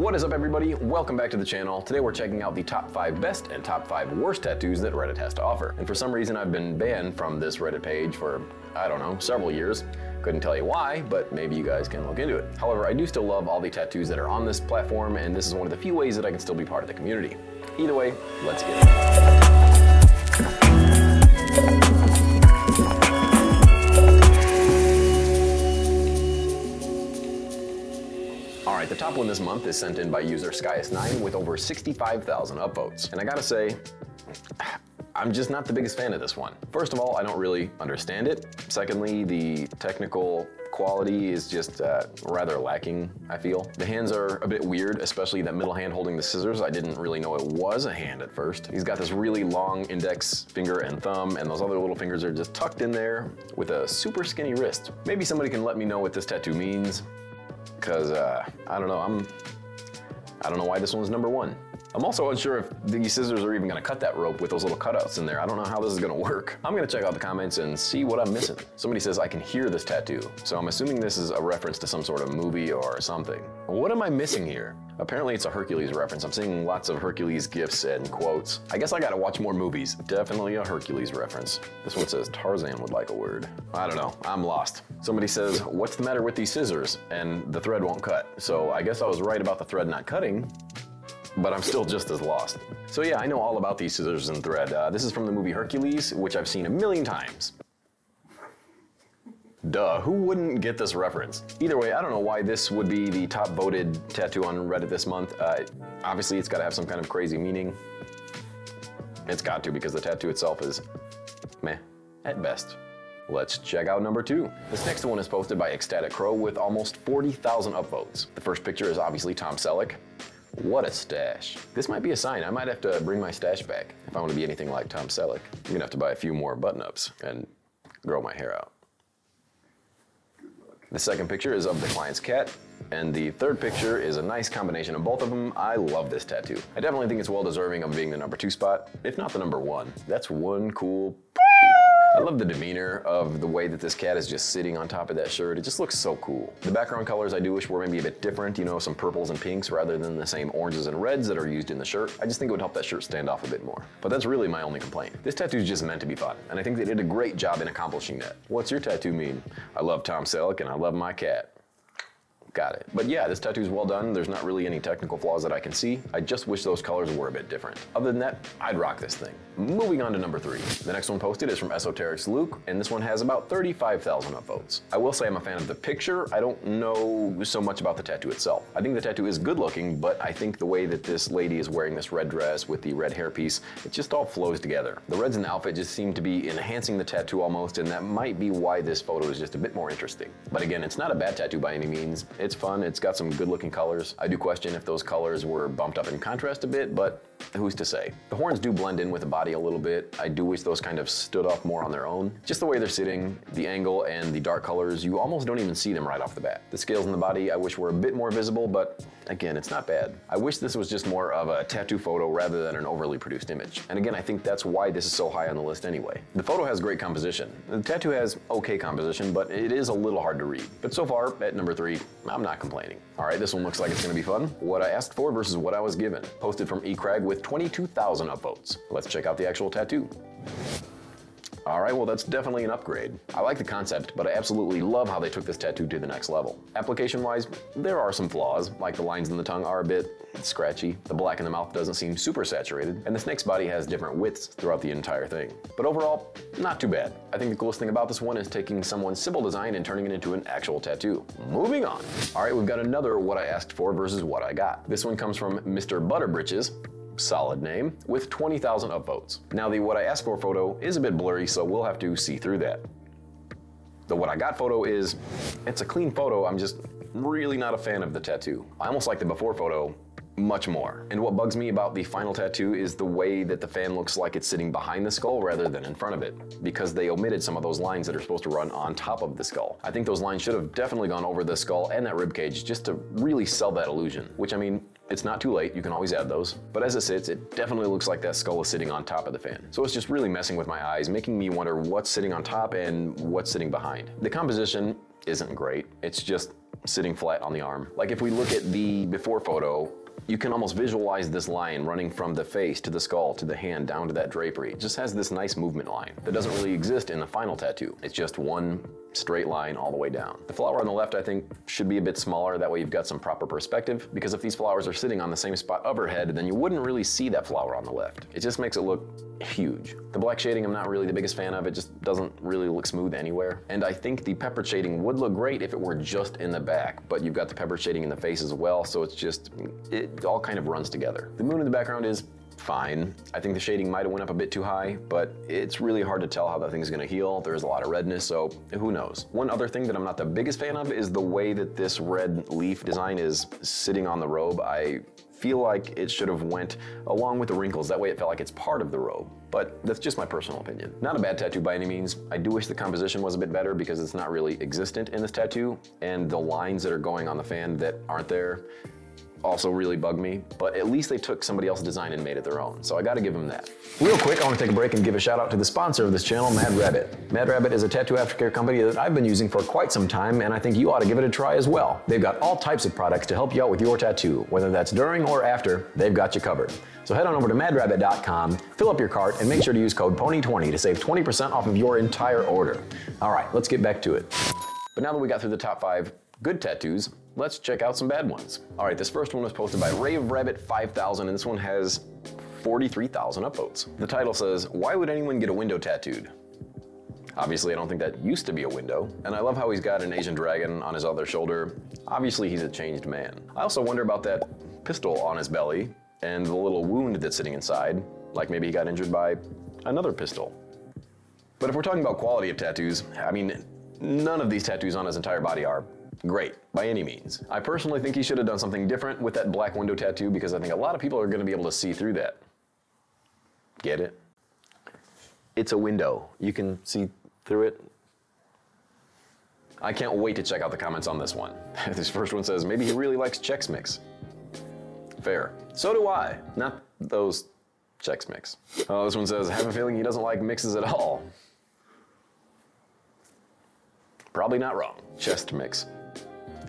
What is up, everybody? Welcome back to the channel. Today we're checking out the top 5 best and top 5 worst tattoos that Reddit has to offer. And for some reason I've been banned from this Reddit page for, I don't know, several years. Couldn't tell you why, but maybe you guys can look into it. However, I do still love all the tattoos that are on this platform, and this is one of the few ways that I can still be part of the community. Either way, let's get it. Alright, the top one this month is sent in by user Skyus9 with over 65,000 upvotes. And I gotta say, I'm just not the biggest fan of this one. First of all, I don't really understand it. Secondly, the technical quality is just rather lacking, I feel. The hands are a bit weird, especially that middle hand holding the scissors. I didn't really know it was a hand at first. He's got this really long index finger and thumb, and those other little fingers are just tucked in there with a super skinny wrist. Maybe somebody can let me know what this tattoo means, because I don't know, I don't know why this one's number 1. I'm also unsure if these scissors are even gonna cut that rope with those little cutouts in there. I don't know how this is gonna work. I'm gonna check out the comments and see what I'm missing. Somebody says I can hear this tattoo, so I'm assuming this is a reference to some sort of movie or something. What am I missing here? Apparently it's a Hercules reference. I'm seeing lots of Hercules gifs and quotes. I guess I gotta watch more movies. Definitely a Hercules reference. This one says Tarzan would like a word. I don't know, I'm lost. Somebody says, what's the matter with these scissors? And the thread won't cut. So I guess I was right about the thread not cutting, but I'm still just as lost. So yeah, I know all about these scissors and thread. This is from the movie Hercules, which I've seen a million times. Duh, who wouldn't get this reference? Either way, I don't know why this would be the top voted tattoo on Reddit this month. Obviously, it's gotta have some kind of crazy meaning. It's got to, because the tattoo itself is meh, at best. Let's check out number 2. This next one is posted by Ecstatic Crow with almost 40,000 upvotes. The first picture is obviously Tom Selleck. What a stash. This might be a sign. I might have to bring my stash back if I want to be anything like Tom Selleck. I'm gonna have to buy a few more button-ups and grow my hair out. The second picture is of the client's cat, and the third picture is a nice combination of both of them. I love this tattoo. I definitely think it's well deserving of being the number 2 spot, if not the number 1. That's one cool. I love the demeanor of the way that this cat is just sitting on top of that shirt. It just looks so cool. The background colors I do wish were maybe a bit different, you know, some purples and pinks rather than the same oranges and reds that are used in the shirt. I just think it would help that shirt stand off a bit more. But that's really my only complaint. This tattoo is just meant to be fun, and I think they did a great job in accomplishing that. What's your tattoo mean? I love Tom Selleck and I love my cat. Got it. But yeah, this tattoo is well done. There's not really any technical flaws that I can see. I just wish those colors were a bit different. Other than that, I'd rock this thing. Moving on to number 3. The next one posted is from Esoterics Luke, and this one has about 35,000 upvotes. I will say I'm a fan of the picture. I don't know so much about the tattoo itself. I think the tattoo is good looking, but I think the way that this lady is wearing this red dress with the red hairpiece, it just all flows together. The reds in the outfit just seem to be enhancing the tattoo almost, and that might be why this photo is just a bit more interesting. But again, it's not a bad tattoo by any means. It's fun, it's got some good looking colors. I do question if those colors were bumped up in contrast a bit, but who's to say? The horns do blend in with the body a little bit. I do wish those kind of stood off more on their own. Just the way they're sitting, the angle, and the dark colors, you almost don't even see them right off the bat. The scales in the body I wish were a bit more visible, but again, it's not bad. I wish this was just more of a tattoo photo rather than an overly produced image. And again, I think that's why this is so high on the list anyway. The photo has great composition. The tattoo has okay composition, but it is a little hard to read. But so far, at number 3, I'm not complaining. All right, this one looks like it's gonna be fun. What I asked for versus what I was given. Posted from eCrag with 22,000 upvotes. Let's check out the actual tattoo. All right, well that's definitely an upgrade. I like the concept, but I absolutely love how they took this tattoo to the next level. Application-wise, there are some flaws, like the lines in the tongue are a bit scratchy, the black in the mouth doesn't seem super saturated, and the snake's body has different widths throughout the entire thing. But overall, not too bad. I think the coolest thing about this one is taking someone's simple design and turning it into an actual tattoo. Moving on. All right, we've got another what I asked for versus what I got. This one comes from Mr. Butterbritches. Solid name, with 20,000 upvotes. Now the what I asked for photo is a bit blurry, so we'll have to see through that. The what I got photo is, it's a clean photo, I'm just really not a fan of the tattoo. I almost like the before photo much more. And what bugs me about the final tattoo is the way that the fan looks like it's sitting behind the skull rather than in front of it, because they omitted some of those lines that are supposed to run on top of the skull. I think those lines should have definitely gone over the skull and that rib cage just to really sell that illusion, which I mean, it's not too late, you can always add those. But as it sits, it definitely looks like that skull is sitting on top of the fan. So it's just really messing with my eyes, making me wonder what's sitting on top and what's sitting behind. The composition isn't great, it's just sitting flat on the arm. Like if we look at the before photo, you can almost visualize this line running from the face to the skull to the hand down to that drapery. It just has this nice movement line that doesn't really exist in the final tattoo. It's just one straight line all the way down. The flower on the left, I think, should be a bit smaller. That way you've got some proper perspective, because if these flowers are sitting on the same spot of her head, then you wouldn't really see that flower on the left. It just makes it look huge. The black shading I'm not really the biggest fan of. It just doesn't really look smooth anywhere. And I think the pepper shading would look great if it were just in the back, but you've got the pepper shading in the face as well, so it's just, it all kind of runs together. The moon in the background is fine. I think the shading might have went up a bit too high, but it's really hard to tell how that thing's gonna heal. There's a lot of redness, so who knows. One other thing that I'm not the biggest fan of is the way that this red leaf design is sitting on the robe. I feel like it should have went along with the wrinkles. That way it felt like it's part of the robe. But that's just my personal opinion. Not a bad tattoo by any means. I do wish the composition was a bit better because it's not really existent in this tattoo, and the lines that are going on the fan that aren't there also really bug me, but at least they took somebody else's design and made it their own, so I gotta give them that. Real quick, I wanna take a break and give a shout out to the sponsor of this channel, Mad Rabbit. Mad Rabbit is a tattoo aftercare company that I've been using for quite some time, and I think you ought to give it a try as well. They've got all types of products to help you out with your tattoo, whether that's during or after, they've got you covered. So head on over to madrabbit.com, fill up your cart, and make sure to use code PONY20 to save 20% off of your entire order. All right, let's get back to it. But now that we got through the top 5 good tattoos, let's check out some bad ones. All right, this first one was posted by Rave Rabbit 5000, and this one has 43,000 upvotes. The title says, "Why would anyone get a window tattooed?" Obviously, I don't think that used to be a window, and I love how he's got an Asian dragon on his other shoulder. Obviously, he's a changed man. I also wonder about that pistol on his belly and the little wound that's sitting inside, like maybe he got injured by another pistol. But if we're talking about quality of tattoos, I mean, none of these tattoos on his entire body are great, by any means. I personally think he should have done something different with that black window tattoo, because I think a lot of people are gonna be able to see through that. Get it? It's a window. You can see through it. I can't wait to check out the comments on this one. This first one says, maybe he really likes Chex Mix. Fair. So do I. Not those Chex Mix. Oh, this one says, I have a feeling he doesn't like mixes at all. Probably not wrong. Chest Mix.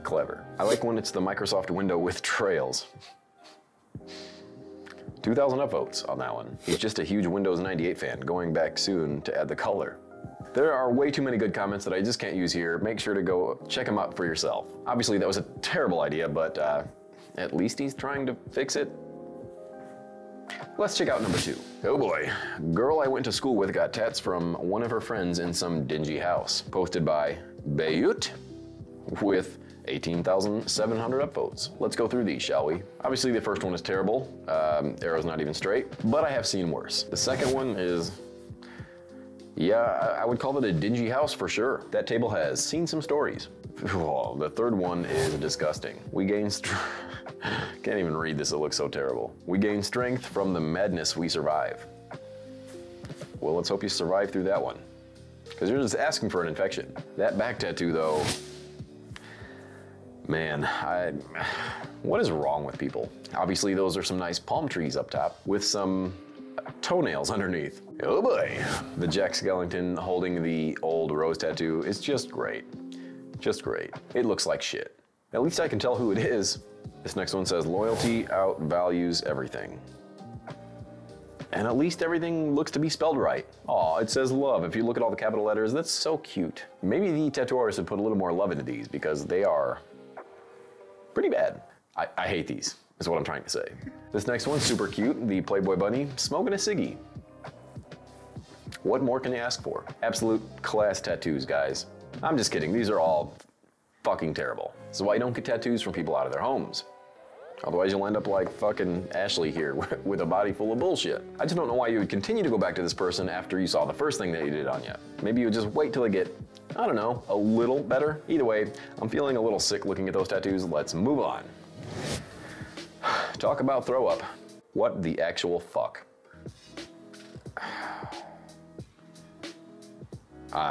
Clever. I like when it's the Microsoft window with trails. 2,000 upvotes on that one. He's just a huge Windows 98 fan, going back soon to add the color. There are way too many good comments that I just can't use here. Make sure to go check them out for yourself. Obviously, that was a terrible idea, but at least he's trying to fix it. Let's check out number 2. Oh boy. Girl I went to school with got tats from one of her friends in some dingy house. Posted by Bayut with 18,700 upvotes. Let's go through these, shall we? Obviously the first one is terrible. Arrow's not even straight, but I have seen worse. The second one is, yeah, I would call it a dingy house for sure. That table has seen some stories. Oh, the third one is disgusting. We gain can't even read this, it looks so terrible. We gain strength from the madness we survive. Well, let's hope you survive through that one, because you're just asking for an infection. That back tattoo though, man, what is wrong with people? Obviously those are some nice palm trees up top with some toenails underneath. Oh boy. The Jack Skellington holding the old rose tattoo is just great. Just great. It looks like shit. At least I can tell who it is. This next one says, loyalty outvalues everything. And at least everything looks to be spelled right. Aw, it says love. If you look at all the capital letters, that's so cute. Maybe the tattoo artist would put a little more love into these, because they are pretty bad. I hate these, is what I'm trying to say. This next one's super cute. The Playboy Bunny smoking a ciggy. What more can you ask for? Absolute class tattoos, guys. I'm just kidding. These are all fucking terrible. This is why you don't get tattoos from people out of their homes. Otherwise you'll end up like fucking Ashley here with a body full of bullshit. I just don't know why you would continue to go back to this person after you saw the first thing that he did on you. Maybe you would just wait till they get, I don't know, a little better. Either way, I'm feeling a little sick looking at those tattoos. Let's move on. Talk about throw up. What the actual fuck?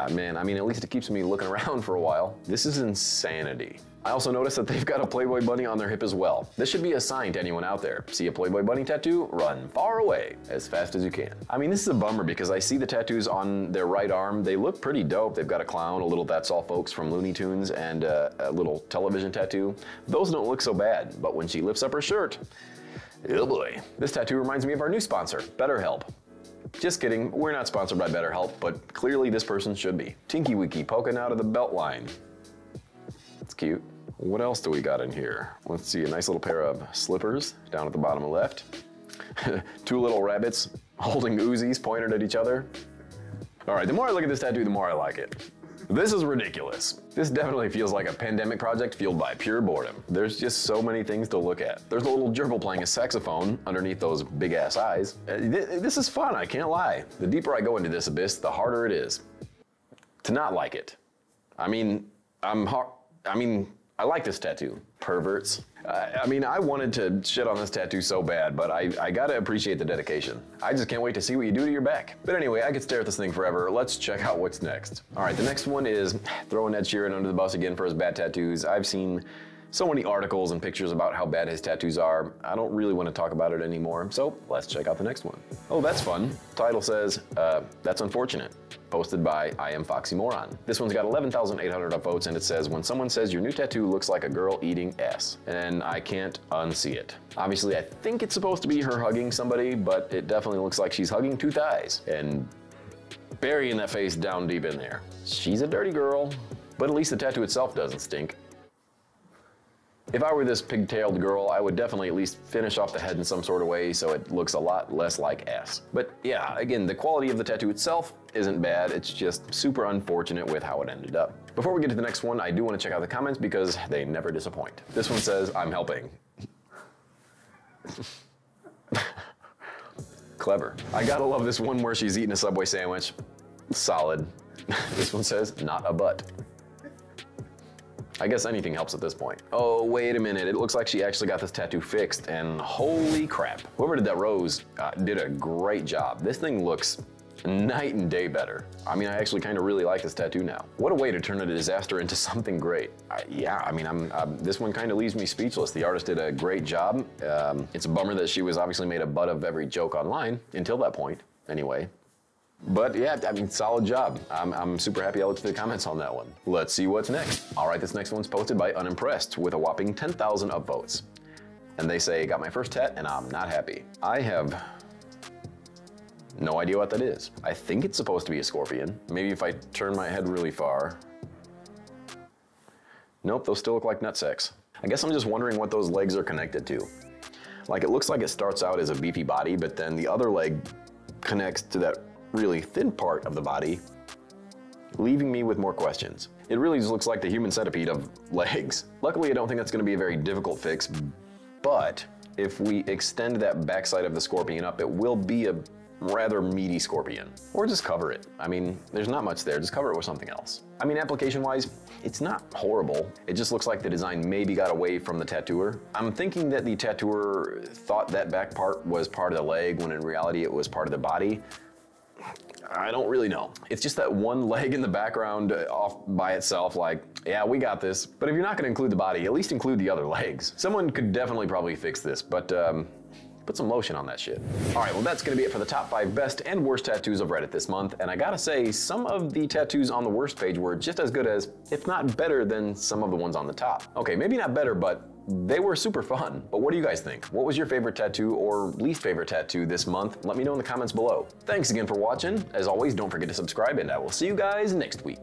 Man, I mean, at least it keeps me looking around for a while. This is insanity. I also noticed that they've got a Playboy bunny on their hip as well. This should be a sign to anyone out there. See a Playboy bunny tattoo? Run far away as fast as you can. I mean, this is a bummer because I see the tattoos on their right arm. They look pretty dope. They've got a clown, a little That's All Folks from Looney Tunes, and a little television tattoo. Those don't look so bad, but when she lifts up her shirt, oh boy. This tattoo reminds me of our new sponsor, BetterHelp. Just kidding, we're not sponsored by BetterHelp, but clearly this person should be. Tinky Winky poking out of the belt line. It's cute. What else do we got in here? Let's see, a nice little pair of slippers down at the bottom left. Two little rabbits holding Uzis pointed at each other. All right, the more I look at this tattoo, the more I like it. This is ridiculous. This definitely feels like a pandemic project fueled by pure boredom. There's just so many things to look at. There's a little gerbil playing a saxophone underneath those big ass eyes. This is fun, I can't lie. The deeper I go into this abyss, the harder it is to not like it. I like this tattoo. Perverts. I wanted to shit on this tattoo so bad, but I gotta appreciate the dedication. I just can't wait to see what you do to your back. But anyway, I could stare at this thing forever. Let's check out what's next. All right, the next one is throwing Ed Sheeran under the bus again for his bad tattoos. I've seen so many articles and pictures about how bad his tattoos are. I don't really want to talk about it anymore, so let's check out the next one. Oh, that's fun. Title says, That's Unfortunate. Posted by I Am Foxy Moron. This one's got 11,800 upvotes and it says, when someone says your new tattoo looks like a girl eating ass, and I can't unsee it. Obviously, I think it's supposed to be her hugging somebody, but it definitely looks like she's hugging two thighs and burying that face down deep in there. She's a dirty girl, but at least the tattoo itself doesn't stink. If I were this pigtailed girl, I would definitely at least finish off the head in some sort of way so it looks a lot less like ass. But yeah, again, the quality of the tattoo itself isn't bad, it's just super unfortunate with how it ended up. Before we get to the next one, I do want to check out the comments because they never disappoint. This one says, I'm helping. Clever. I gotta love this one where she's eating a Subway sandwich. Solid. This one says, not a butt. I guess anything helps at this point. Oh, wait a minute. It looks like she actually got this tattoo fixed, and holy crap. Whoever did that rose did a great job. This thing looks night and day better. I actually kind of really like this tattoo now. What a way to turn a disaster into something great. This one kind of leaves me speechless. The artist did a great job. It's a bummer that she was obviously made a butt of every joke online, until that point, anyway. But yeah, solid job. I'm super happy I looked at the comments on that one. Let's see what's next. All right, this next one's posted by Unimpressed with a whopping 10,000 upvotes. And they say, got my first tat and I'm not happy. I have no idea what that is. I think it's supposed to be a scorpion. Maybe if I turn my head really far. Nope, those still look like nutsacks. I guess I'm just wondering what those legs are connected to. Like, it looks like it starts out as a beefy body, but then the other leg connects to that really thin part of the body, leaving me with more questions. It really just looks like the human centipede of legs. Luckily, I don't think that's going to be a very difficult fix, but if we extend that backside of the scorpion up, it will be a rather meaty scorpion. Or just cover it. There's not much there, just cover it with something else. Application-wise, it's not horrible. It just looks like the design maybe got away from the tattooer. I'm thinking that the tattooer thought that back part was part of the leg, when in reality it was part of the body. I don't really know. It's just that one leg in the background off by itself, like, yeah, we got this. But if you're not gonna include the body, at least include the other legs. Someone could definitely probably fix this, but put some lotion on that shit. All right, well, that's gonna be it for the top 5 best and worst tattoos of Reddit this month. And I gotta say, some of the tattoos on the worst page were just as good as, if not better than, some of the ones on the top. Okay, maybe not better, but they were super fun. But what do you guys think? What was your favorite tattoo or least favorite tattoo this month? Let me know in the comments below. Thanks again for watching. As always, don't forget to subscribe, and I will see you guys next week.